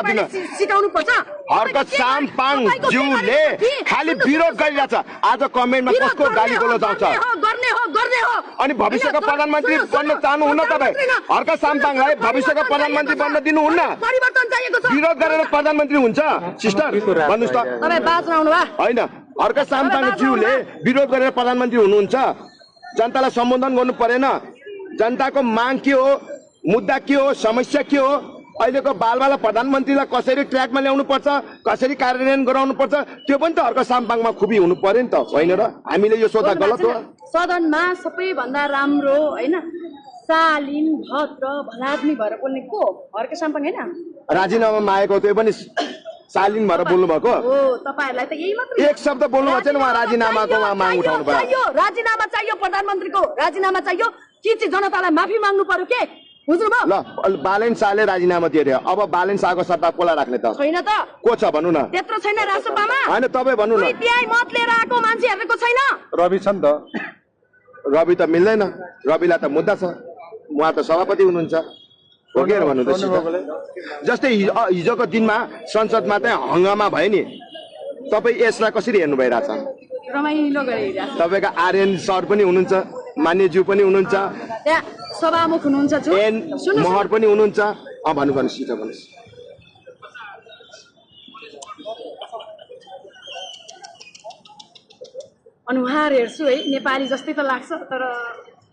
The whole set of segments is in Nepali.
सिकाउनु पर्छ। हर्क साम्पाङ ज्यूले खाली विरोध गरिरहेछ। आज कमेन्टमा कसको गाली गलौज आउँछ? गर्ने हो। अनि भविष्यको प्रधानमन्त्री बन्न चाहनुहुन्न तपाईँ? हर्क साम्पाङलाई भविष्यको प्रधानमन्त्री बन्न दिनुहुन्न? परिवर्तन चाहिएको छ। विरोध गरेर प्रधानमन्त्री हुन्छ सिस्टर भन्नुस् त? तपाईँ बाँच्न आउनु भा होइन, हर्क साम्पाङ ज्यूले विरोध गरेर प्रधानमन्त्री हुनुहुन्छ। जनतालाई सम्बोधन गर्नु परेन? जनताको माग के हो, मुद्दा के हो, समस्या के हो? अहिलेको बालबाला प्रधानमन्त्रीलाई कसरी ट्र्याकमा ल्याउनु पर्छ, कसरी कार्यान्वयन गराउनु पर्छ, त्यो पनि त हर्क साम्पाङमा खुबी हुनु पर्यो नि त, होइन र? हामीले यो सोच्दा गलत हो? सदनमा सबैभन्दा राम्रो होइन शालीन भद्र भलाद्मी भएर बोल्ने को? हर्क साम्पाङ होइन? राजीनामा मागेको त्यो पनि शालीन भएर बोल्नु भएको हो। तपाईहरुलाई त यही मात्र एक शब्द बोल्नु भएको छैन। उहाँ राजीनामाको माग उठाउनु भयो। राजीनामा चाहियो, प्रधानमन्त्रीको राजीनामा चाहियो। के चाहिँ जनतालाई माफी माग्नु पर्यो के? बुझ्नुभयो? ल, बालेन शाहले राजीनामा दियो। अब बालेन शाहको सट्टा कसलाई राख्ने त? छैन त। को छ भन्नु न? त्यत्रो छैन राष्ट्रसभामा। हैन, तपाईँ भन्नु न। त्यही मत लिएर आएको मान्छेहरुको छैन। रवि छ नि त। रवि त मिल्दैन। रविलाई त मुद्दा छ। उहाँ त सभापति हुनुहुन्छ। हो के भन्नु त? जस्तै हिजोको दिनमा संसदमा चाहिँ हंगामा भयो नि। तपाईँ यसलाई कसरी हेर्नु भइरहेछ? रमाइलो गरिरहेछ। तपाईका आर्यन सर पनि हुनुहुन्छ, मान्यज्यू पनि हुनुहुन्छ, त्यहाँ सभामुख हुनुहुन्छ, एन महर पनि हुनुहुन्छ। भन्नुपर्ने सिट भन्नुहोस्। अनुहार हेर्छु है नेपाली जस्तै त लाग्छ, तर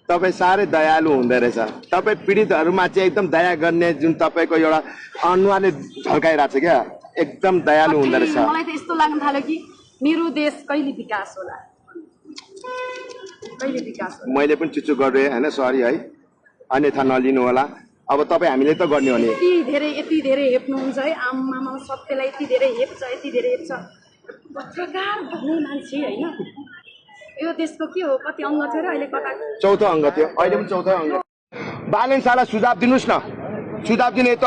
तपाईँ साह्रै दयालु हुँदो रहेछ। तपाईँ पीडितहरूमा चाहिँ एकदम दया गर्ने जुन तपाईँको एउटा अनुहारले झल्काइरहेछ क्या, एकदम दयालु हुँदो रहेछ। मलाई त यस्तो लाग्न थाल्यो कि मेरो देश कहिले विकास होला, कहिले विकास होला। मैले पनि चुचु गरेँ होइन, सरी है, अन्यथा नलिनु होला। अब तपाईँ हामीले त गर्ने हो नि। यति धेरै हेप्नुहुन्छ है, आमामा सत्यलाई यति धेरै हेप्छ, यति धेरै हेप्छ। पत्रकार भन्ने मान्छे होइन, यो देशको के हो? कति अङ्ग थियो र अहिले कता? चौथो अङ्ग थियो, अहिले पनि चौथो अङ्ग। बालेन शाहलाई सुझाव दिनुहोस् न। सुझाव दिने त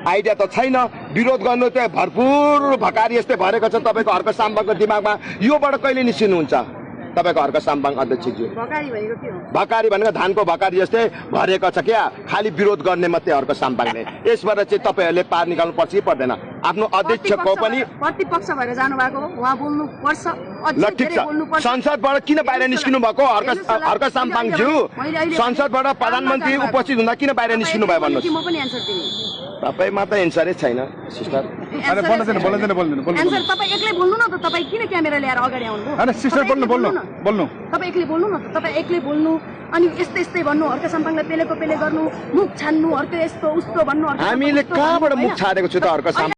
आइडिया त छैन। विरोध गर्नु चाहिँ भरपुर भकारी यस्तै भरेको छ तपाईँको हर्क साम्पाङको दिमागमा। योबाट कहिले निस्किनुहुन्छ तपाईँको हर्क साम्पाङ अध्यक्षज्यू? भकारी भनेको के हो? भकारी भनेको धानको भकारी जस्तै भरेको छ क्या, खालि विरोध गर्ने मात्रै हर्क साम्पाङले। यसबाट चाहिँ तपाईँहरूले पार निकाल्नु पर्छ कि पर्दैन? आफ्नो अध्यक्षको पनि प्रतिपक्ष भएर जानु भएको हो, उहाँ बोल्नु पर्छ। ल ठिक छ, संसदबाट किन बाहिर निस्किनु भएको हर्क साम्पाङज्यू? संसदबाट प्रधानमन्त्री उपस्थित हुँदा किन बाहिर निस्किनु भयो भन्नुहोस्? म पनि एन्सर दिनु। तपाईँमा त एन्सरै छैन सिस्टर। एन्सर तपाईँ एक्लै बोल्नु न त। तपाईँ किन क्यामेरा ल्याएर अगाडि आउनु? सिस्टर बोल्नु। तपाईँ एक्लै बोल्नु न त। तपाईँ एक्लै बोल्नु अनि यस्तै भन्नु, हर्क साम्पाङलाई पेले गर्नु, मुख छान्नु, हर्क यस्तो उस्तो भन्नु। हामीले कहाँबाट मुख छाडेको छु त हर्क साम्पाङ?